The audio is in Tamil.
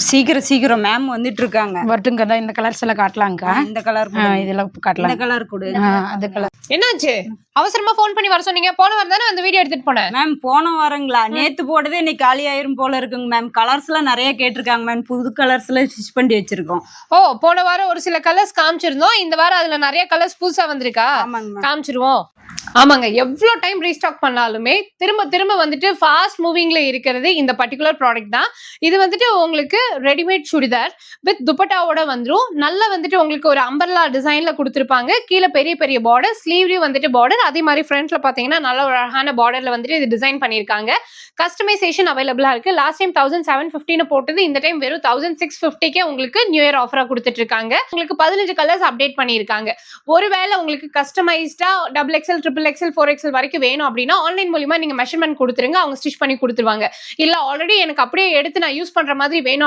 சீக்கிரம் சீக்கிரம் மேம் வந்துட்டு இருக்காங்க. வரட்டுங்க. இந்த கலர்ஸ் எல்லாம் காட்டலாங்கக்கா. இந்த கலர் இதெல்லாம் காட்டலாம். இந்த கலர் கொடு. அந்த கலர் என்னாச்சு? அவசரமா போன் பண்ணி வர சொன்னீங்க. போன வாரம் தானே அந்த வீடியோ எடுத்துட்டு போனேன். மேம் போன வாரங்களா? நேத்து போட்டதே இன்னைக்கு காலி ஆயிரும் போல இருக்குங்க மேம். கலர்ஸ் எல்லாம் நிறைய கேட்டிருக்காங்க மேம். புது கலர்ஸ் எல்லாம் ஸ்டிச் பண்ணி வச்சிருக்கோம். ஓ, போன வாரம் ஒரு சில கலர்ஸ் காமிச்சிருந்தோம். இந்த வாரம் அதுல நிறைய கலர்ஸ் புதுசா வந்திருக்கா? காமிச்சிருவோம். ஆமாங்க, எவ்வளவு டைம் ரீஸ்டாக் பண்ணாலுமே திரும்ப திரும்ப வந்துட்டு ஃபாஸ்ட் மூவிங்ல இருக்கிறது இந்த பர்டிகுலர் ப்ராடக்ட் தான். இது வந்துட்டு உங்களுக்கு ரெடிமேட் சுடிதார் வித் துப்பட்டாவோட வந்துரும். நல்லா வந்துட்டு உங்களுக்கு ஒரு அம்பர்லா டிசைன்ல கொடுத்துருப்பாங்க. கீழே பெரிய பெரிய பார்டர், ஸ்லீவ்லயும் வந்துட்டு பார்டர், அதே மாதிரி ஃப்ரண்ட்ல பாத்தீங்கன்னா நல்ல ஒரு அழகான பார்டர்ல வந்துட்டு இது டிசைன் பண்ணிருக்காங்க. கஸ்டமைசேஷன் அவைலபிளா இருக்கு. லாஸ்ட் டைம் 1750 போட்டது இந்த டைம் வெறும் 1650 உங்களுக்கு நியூ இயர் ஆஃபரா கொடுத்துட்டு இருக்காங்க. உங்களுக்கு 15 கலர்ஸ் அப்டேட் பண்ணிருக்காங்க. ஒருவேளை உங்களுக்கு கஸ்டமைஸ்டா XXL, XXL, 4XL வரைக்கும் வேணும் அப்படின்னா ஆன்லைன் மூலமா நீங்க மெஷர்மெண்ட் கொடுத்துருங்க. அவங்க ஸ்டிச் பண்ணி கொடுத்துருவாங்க. இல்ல ஆல்ரெடி எனக்கு அப்படியே எடுத்து நான் யூஸ் பண்ற மாதிரி வேணும்